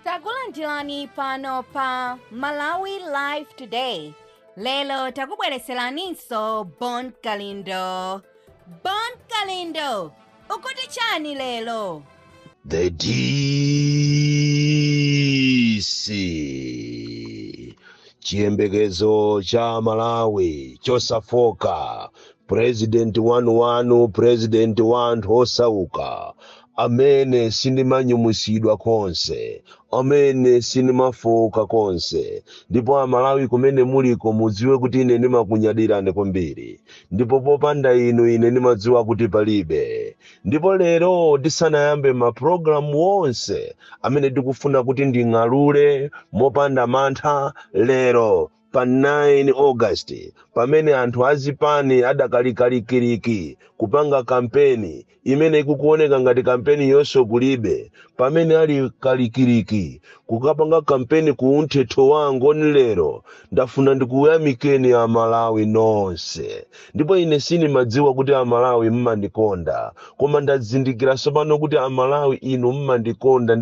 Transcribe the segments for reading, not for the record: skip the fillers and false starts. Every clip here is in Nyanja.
Takulandirani pano pa Malawi Live Today. Lelo takubwereseraninso Bon Kalindo. Bon Kalindo, ukuti chani lelo? The DC chiyembekezo cha Malawi chosafoka. President wanu president wanthu osauka amene sindimanyumusidwa konse, amene sindimafoka konse. Ndipo Amalawi kumene muliko mudziwe kuti ine ndimakunyadirani kwambiri, ndipo popanda inu ine ndimadziwa kuti palibe. Ndipo lero tisanayambe mapulogalamu wonse amene tikufuna kuti nding'alule mopanda mantha, lero pa 9 August pamene anthu azipani adakalikiriki kupanga kampeni imene ikukuoneka ngati kampeni yonso kulibe, pamene ali kalikiriki kukapanga kampeni kuunthetho wangu ni lero ndafuna ndikuyamikeni Amalawi nonse. Ndipo ine sindimadziwa kuti Amalawi mmandikonda, koma ndazindikira tsopano kuti Amalawi inu mmandikonda,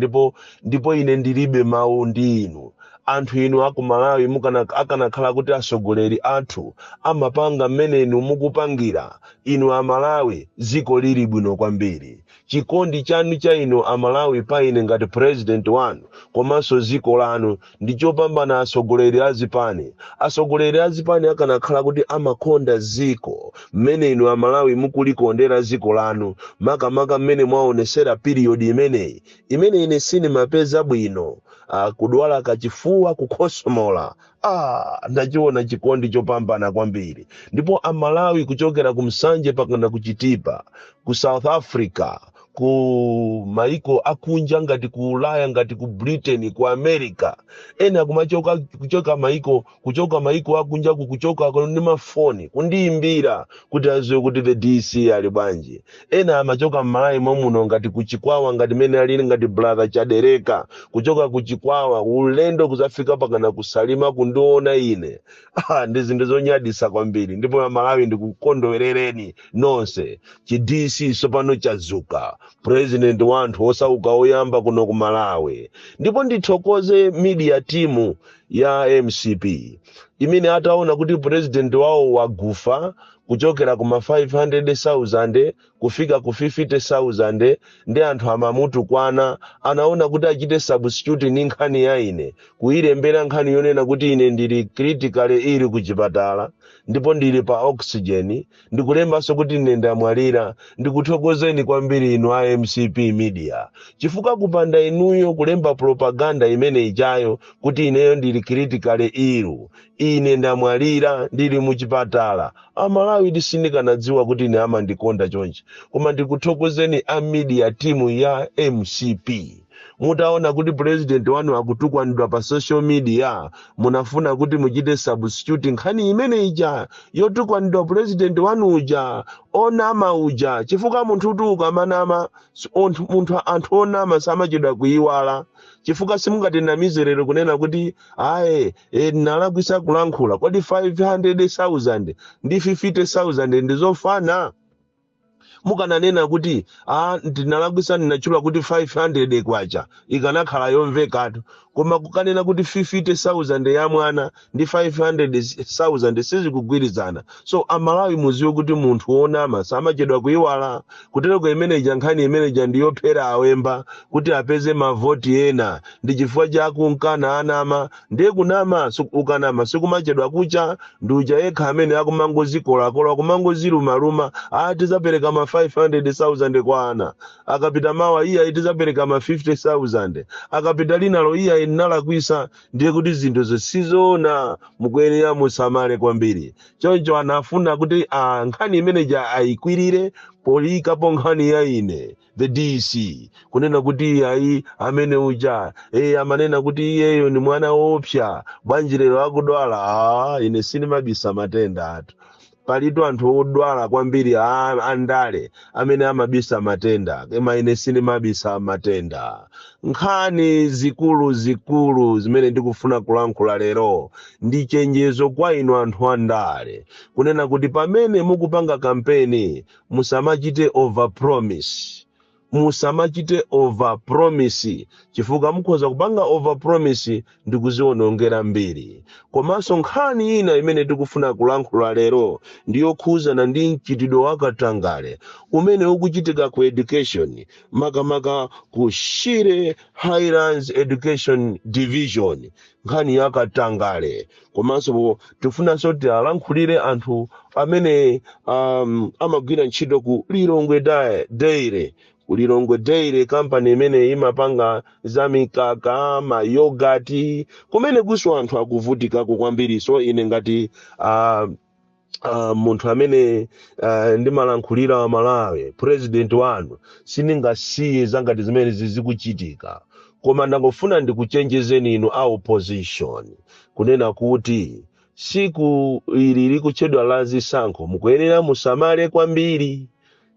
ndipo ine ndilibe mawu ndi inu. Anthu inu aku Malawi akanakhala kuti atsogoleri athu amapanga mmene inu mukupangira, inu Amalawi dziko lili bwino kwambiri. Chikondi chanu cha inu Amalawi pa ine ngati president wanu komanso dziko lanu ndi chopambana atsogoleri azipani. Atsogoleri azipani akanakhala kuti amakonda dziko mmene inu Amalawi mukulikondera dziko lanu, makamaka mmene mwaonesera period imene ine sindimapeza bwino. Kudwala kachifuwa, kukhosomola, ndachiona chikondi chopambana kwambiri. Ndipo Amalawi kuchokera kumsanje pakana kuchitipa, ku South Africa, ku maiko akunja ngati ku Ulaya, ngati ku Britain, ku America, ena kuchoka maiko akunja kuchoka ndi mafoni kundiimbira kuti aziwe kuti the DC ali bwanji. Ena amachoka Malawi muno ngati kuchikwawa, ngati mene alili ngati brother Chadereka kuchoka kuchikwawa ulendo kuzafika pakana kusalima kundiona ine. Ndi zinthu zonyadisa kwambiri. Ndipo Amalawi ndikukondwerereni nonse. Chi DC sopano chazuka, president wanthu osauka oyamba kuno ku Malawi. Ndipo ndithokoze media team ya MCP imene ataona kuti president wawo wagufa kuchokera kuma 500,000 kufika ku 50,000 ndi anthu amamutu kwana, anaona kuti achite substitute ni nkhani ya ine, kuyilembera nkhani yonena kuti ine ndili critically ili kuchipatala ndipo ndili pa oxygen, ndikulembanso kuti ine ndamwalira. Ndikuthokozeni kwambiri inu a MCP media, chifukwa kupanda inuyo kulemba propaganda imene ichayo kuti ineyo ndili critically ilu, ine ndamwalira ndili muchipatala, Amalawi tisindikanadziwa kuti ine amandikonda chonchi. Koma ndikuthokozeni a media team ya MCP. Mutaona kuti president wanu akutukwanidwa pa social media, munafuna kuti muchite substitute nkhani imene ija yotukwanidwa president wanu uja, onama uja, chifukwa munthu utuka manama, anthu onama samachedwa kuyiwala. Chifukwa simungatinamize lero kunena kuti nalakwisa kulankhula, kodi 500,000 ndi 50,000 ndizofana? Mukananena kuti ndinalakwisa ndinachula kuti 500 kwacha ikanakhala yomvekatu, koma kukanena kuti 50,000 ya mwana ndi 500,000 sizikugwirizana. So Amalawi muziwe kuti munthu onama samachedwa kuyiwala. Kutereko imeneja nkhani imeneja ndiyophera awemba kuti apeze mavoti ena, ndi chifukwa chakunkana anama, ndiye kunama ukanama sikumachedwa kucha, ndi uja yekha amene akumangozikolakola kumangozilumaluma tizapereka ma 500,000 kwa ana, akapita mawa iya tizapereka ma 50,000, akapita linalo iya inalakwisa. Ndiye kuti zinthu zisizona, mukuyenera musamale kwambiri. Choncho anafuna kuti nkhani imeneja ayikwirire polikapo nkhani ya ine the DC kunena kuti amene uja amanena kuti iyeyo ni mwana wopsa, bwanji lero akudwala. Ine sindimabisa matenda atu. Palitu anthu odwala kwambiri andale amene amabisa matenda, koma ine sindimabisa matenda. Nkhani zikulu zimene ndikufuna kulankhula lero ndi chenjezo kwa inu anthu andale, kunena kuti pamene mukupanga kampeni musamachite over promise. musamachite over promise chifukwa mukhoza kupanga over promise ndi kuziwonongera mbiri. Komanso nkhani ina imene tikufuna kulankhula lero ndiyokhuzana ndi mchitidwe wakatangale umene ukuchitika ku education makamaka ku Shire Highlands Education Division, nkhani yakatangale. Komanso tifunanso kuti alankhulire anthu amene amagwira ntchito ku Lilongwe Dairy. Lilongwe Dairy company imene imapanga za mikaka, mayogati, kumene kuso anthu akuvutikako kwambiri. So ine ngati munthu amene ndimalankhulira wa Malawi, president wanu, sindingasiye zangati zimene zikuchitika. Koma ndangofuna ndikuchenjezeni inu a opposition kunena kuti siku ili likutchedwa la zisankho mukuyenera musamale kwambiri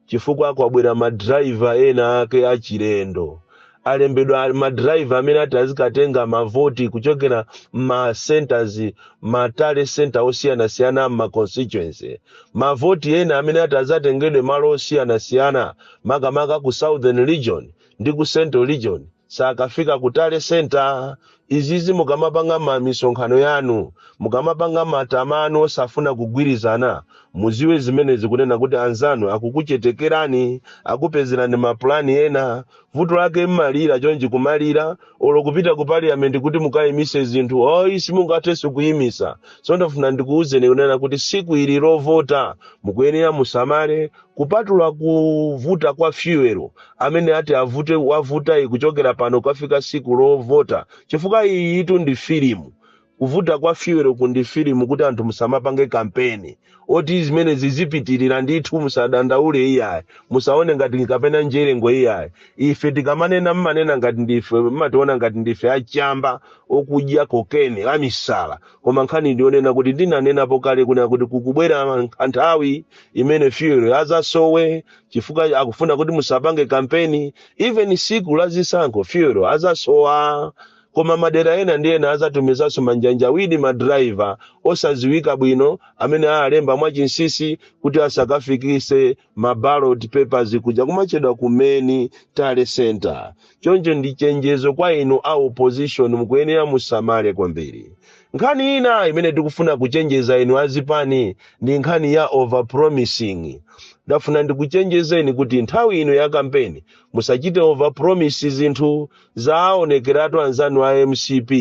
chifukwa kwabwera madriver ena ake achilendo. Alembedwa madriver amene ati azikatenga mavoti kuchokera ma centers, matale center osiyanasiyana ma constituency. Mavoti ena amene ati azatengedwe malo osiyanasiyana makamaka ku Southern Region ndi ku Central Region sakafika kutale center. Izizi mukamapanga misonkhano yanu, mukamapanga matamano osafuna kugwirizana, muziwe zimene zikunena kuti anzanu akukuchetekerani, akupezerani maplani ena, vuto lake mmalira chonji kumalira, olo kupita ku parliament kuti mukayimise zinthu, isi mungatheso kuyimisa. So ndafuna ndikuuzeni kunena kuti siku ili lovota, mukuyenera musamale, kupatula kuvuta kwa fuel, amene ati wavuta kuchokera pano kafika siku lovota. Chifukwa iyi itu ndi filimu. Kuvuta kwa fuel kundi filimu kuti anthu musamapange kampeni. Oti zimene zizipitirira ndithu musadandaule iyayi. Musaone ngati nkapena njerengo iyayi. Ife tikamanena mmanena ngati ndife, mmationa ngati ndife achamba okudya kokene amisala. Koma nkhani ndionena kuti ndinanenapo kale kuna kuti kukubwera nthawi imene fuel azasowe chifukwa akufuna kuti musapange kampeni. Even siku la zisankho fuel azasowa. Koma madera ena ndiye azatumizaso manjanjawidi madriver osaziwika bwino amene alemba mwachinsisi kuti asakafikise maballot papers kuja kumachedwa kumeni tale center. Choncho ndi chenjezo kwa inu a opposition mukuyenera musamale kwambiri. Nkhani ina imene tikufuna kuchenjeza inu azipani ndi nkhani ya over promising. Ndafuna ndikuchenjezeni kuti nthawi ino ya kampeni musachite over promise zinthu zaonekeratu anzanu a MCP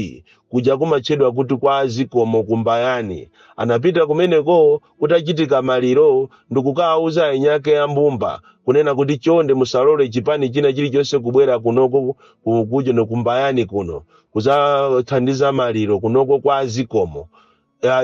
kuja kumachedwa kuti kwa azikomo kumbayani. Anapita kumeneko kutachitika maliro ndikukauza enyake ya mbumba kunena kuti chonde musalole chipani china chilichonse kubwera kunoko kuja nokumbayani kuno kuzathandiza maliro kunoko kwa azikomo.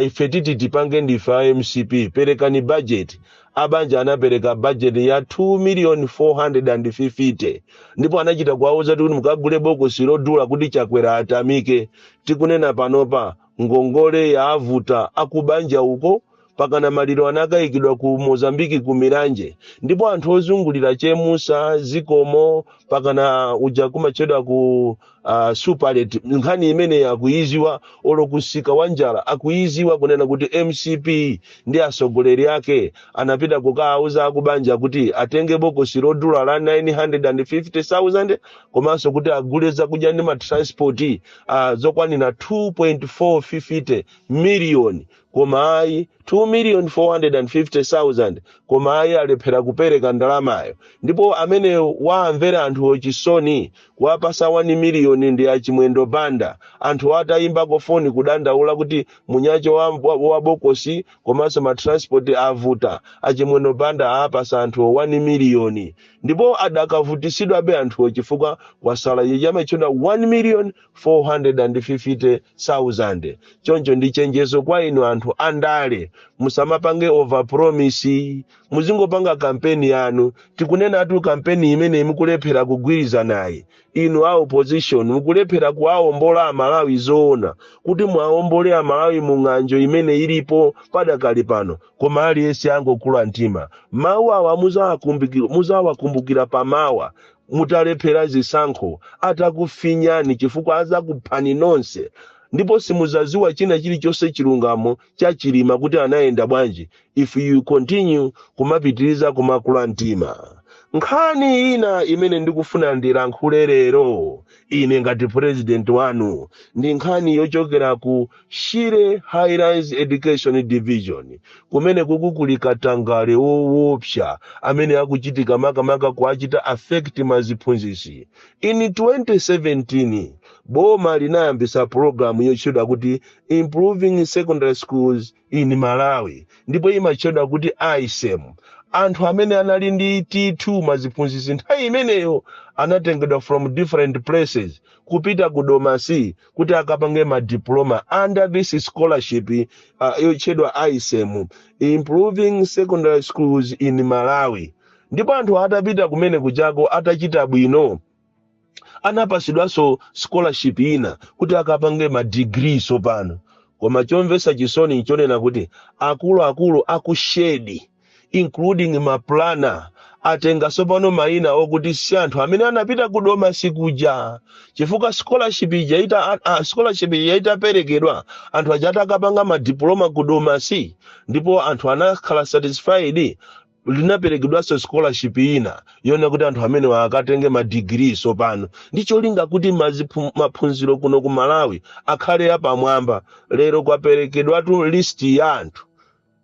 Ife titi tipange ndife a MCP perekani budget. Abanja anapereka budget ya 2,450,000 ndipo anachita kuwauza kuti mukagule bokosi lodula kuti chakwera atamike. Tikunena panopa ngongole ya avuta akubanja uko pakana maliro anakayikidwa ku Mozambiki ku Miranje, ndipo anthu ozungulira chemusa zikomo pakana uja kumachedwa ku Superlet. Nkhani imene akuiziwa olokusika wanjala akuiziwa kunena kuti MCP ndi asogoleri yake anapita kukauza akubanja kuti atenge bokosi lodula la 950,000 komanso kuti agule zakudya ndi matransport zokwanira 2.450 million. Koma ayi 2,450,000 koma ayi alephera kupereka ndalamayo. Ndipo amene waamvera anthu ochisoni kuwapasa 1 million ndi achimwendo banda, anthu atayimbako foni kudandaula kuti munyacho wa bokosi komanso matransport avuta, achimwendo banda apasa anthu 1 million. Ndipo adakavutisidwa be anthu chifukwa wasala yamachona 1,450,000. Choncho ndi chenjezo kwa inu anthu andale, musamapange over promise, muzingopanga kampeni yanu. Tikunena atu kampeni imene mukulephera kugwiriza naye. Inu a opposition mukulephera kuwaombola Amalawi zoona kuti mwaombole Amalawi mung'anjo imene ilipo padakali pano. Koma aliyense angokula mtima. Mawu awa muzawakumbukira pamawa. Mutalephera zisankho atakufinyani chifukwa azakuphani nonse. Ndipo simuzaziwa china chilichonse chilungamo chachilima kuti anayenda bwanji if you continue kumapitiriza kumakula mtima. nkhani ina imene ndikufuna ndilankhule lero ine ngati president wanu ndi nkhani yochokera ku Shire Highlands Education Division kumene kuli katangale woopsa amene akuchitika makamaka kuachita affect maziphunzitsi. In 2017 boma linayambisa programu yotchedwa kuti Improving Secondary Schools in Malawi ndipo imatchedwa kuti ISEM. Anthu amene anali ndi T2 maziphunzitsi nthawi imeneyo anatengedwa from different places kupita ku Domasi kuti akapange madiploma under this scholarship yotchedwa ISEM, Improving Secondary Schools in Malawi. Ndipo anthu atapita kumene kuchako atachita bwino anapasidwanso scholarship ina kuti akapange madegree sopano. Koma chomvetsa chisoni nchonena kuti akuluakulu akushedi including maplana atenga sopano maina okuti si anthu amene anapita ku Domasi kuja chifukwa scholarship yaita perekedwa anthu achata akapanga madiploma ku Domasi ndipo anthu anakhala satisfied linaperekedwanso scholarship ina yona kuti anthu amene akatenge madegree sopano ndicho linga kuti maphunziro kuno ku Malawi akhale apamwamba. Lero kwaperekedwatu list ya anthu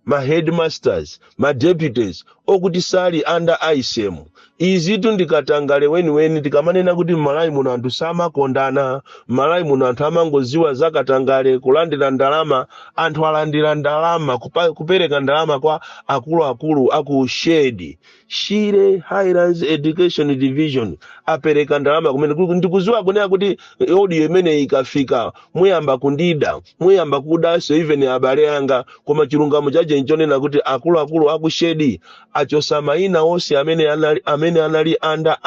ma headmasters ma deputies okuti sali under ISEM. Izitu ndikatangale weni tikamanena kuti Malawi muno anthu samakondana, Malawi muno anthu amangoziwa zakatangale kulandira ndalama, anthu alandira ndalama kupereka ndalama kwa akuluakulu aku Shire Highlands Education Division apereka ndalama kumene ndikuziwa kunena kuti audio imene ikafika muyamba kundida muyamba kudaso even abale anga koma chilungamo chaje nchonena kuti akuluakulu aku Shedi achosa maina onse amene anali under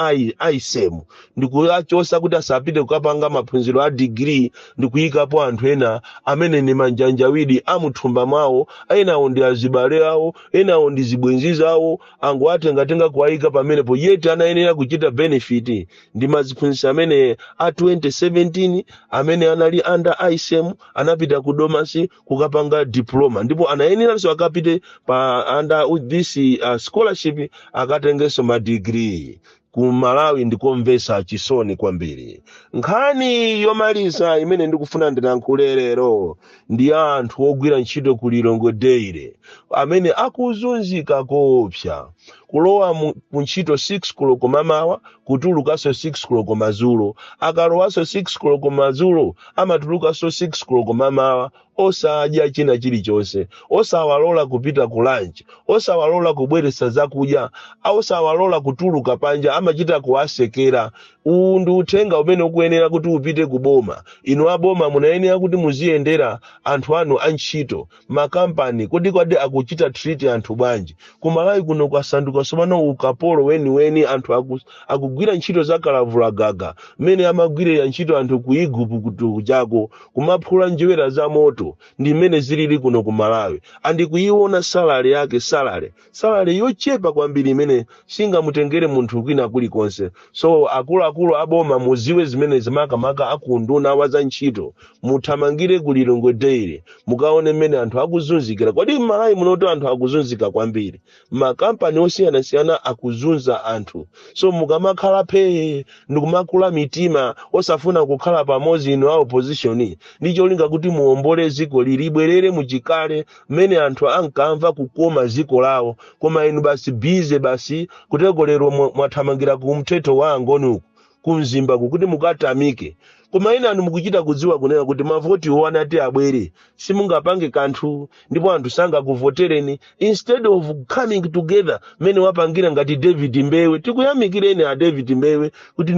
ISEM ndikuachosa kuti asapite kukapanga maphunziro a degree ndikuyikapo anthu ena amene ni manjanjawidi amuthumba mwawo, enawo ndi azibale awo, enawo ndi zibwenzi zawo, angu atenga kuwayika pamenepo yeti anayenera kuchita benefit ndi maziphunzitsi amene a 2017 amene anali under ISEM anapita ku Domasi kukapanga diploma ndipo anayeneranso akapite pa under this scholarship akatengeso ma degree. Ku Malawi ndikomvetsa chisoni kwambiri. Nkhani yomaliza imene ndikufuna ndilankhule lero ndi anthu ogwira ntchito ku Lilongwe Dairy amene akuzunzika koopsa kulowa mu ntchito 6 koloko mamawa kutulukaso 6 koloko madzulo, akalowaso 6 koloko madzulo amatulukaso 6 koloko mamawa, osadya china chilichonse, osawalola kupita ku lunch, osawalola kubweretsa zakudya, osawalola kutuluka panja, amachita kuwasekera. Uwu ndi uthenga umene ukuyenera kuti upite ku boma. Inu aboma munayenera kuti muziyendera anthu anu antchito, makampani kodi akuchita treat anthu bwanji. Ku Malawi kuno kwasanduka sopano ukapolo weni anthu akugwira ntchito zakalavula gaga, mene amagwirira ntchito anthu ku Igupu kutukuchako kumaphula njewera za moto. Ndi mene zilili kuno ku Malawi. Andi kuiona salary yake salary yochepa kwambiri imene singamutengere munthu kwina kulikonse. So akuluakulu aboma muziwe zimene zimakamaka akunduna wa za ntchito, muthamangire ku Lilongwe Dairy mukaone mene anthu akuzunzikira. Kodi Malawi munoto anthu akuzunzika kwambiri, makampani osiyanasiyana akuzunza anthu. So mukamakhala phe ndikumakula mitima osafuna kukhala pamodzi ino a opposition ndicho linga kuti muombole ziko libwerere muchikale mene anthu ankamva kukoma ziko lawo. Koma inu basi bize basi kutegolero mwathamangira ku mteto wa angoni kumzimba kuti mukatamike. Koma ina anu mukuchita kudziwa kunena kuti mavoti owanati abwere simungapange kanthu ndipo anthu sanga kuvotereni. Instead of coming together mene wapangira ngati David Mbewe, tikuyamikireni a David Mbewe kuti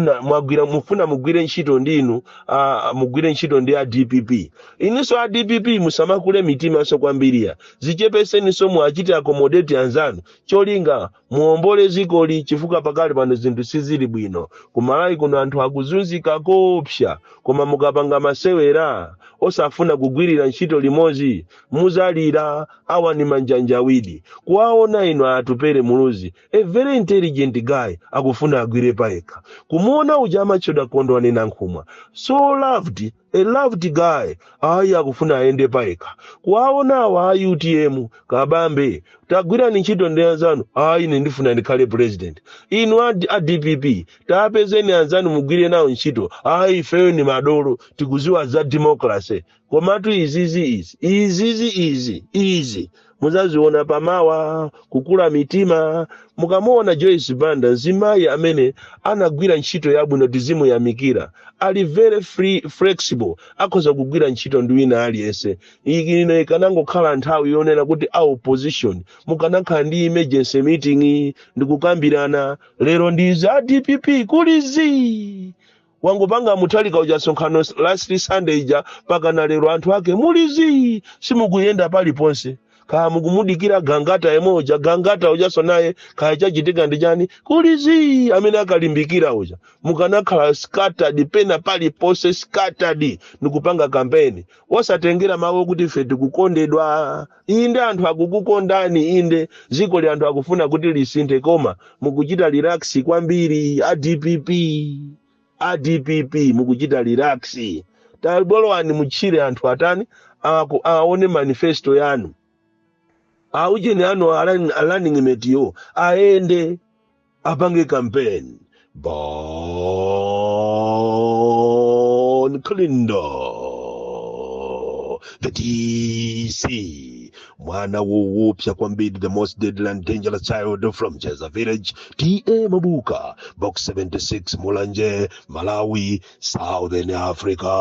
mufuna mugwire ntchito ndinu, mugwire ntchito ndi a DPP. Iniso a DPP musamakule mitima so kwambiriya, zichepeseni so muachite accommodate anzanu, cholinga muombole zikoli chifukwa pakali pano zinthu sizili bwino. Ku Malawi kuno anthu akuzunzika koopsa, koma mukapanga masewera osafuna kugwirira ntchito limodzi muzalira. Awa ni manjanjawidi kuwaona ino atupere muluzi, a very intelligent guy akufuna agwire paeka. Kumuona uja amachoda kondo anena nkhumwa, so loved a loved guy ayi akufuna aende paika kuwaonawa a UTM kabambe tagwirani ntchito ndi anzanu ayi ine ndifuna ndikhale president inu a DPP tapezeni anzanu mugwire nawo ntchito ayi ifeyo ni madolo tikuziwa za democracy komatu izi muzaziona pamawa kukula mitima mukamona Joyce Banda nzimayi amene anagwira ntchito yabwino tizimuyamikira ali very flexible akhoza kugwira ntchito ndi wina aliyense ino ikanangokhala nthawi yonena kuti a opposition mukanakhala ndi emergency meeting ndikukambirana lero ndiza a DPP kulizi wangopanga mutalika uja sonkhano last Sunday ija pakana lero anthu ake mulizi simukuyenda paliponse kaya mukumudikira gangata emoja gangata ujaso naye kaya chachitika ndi chani kulizi amene akalimbikira uja mukanakhala scattered pena paliponse scattered nikupanga kampeni osatengera mawu kuti ife tikukondedwa inde anthu akukukondani inde ziko li anthu akufuna kuti lisinthe koma mukuchita relax kwambiri a DPP mukuchita relax tabolowani muchire anthu atani aone manifesto yanu aujeni ano running mate yo aende apange campaign Bon Kalindo the DC mwana woupya kwambiri the most deadly and dangerous child from Cheza Village TA Mabuka box 76 Mulanje Malawi Southern Africa.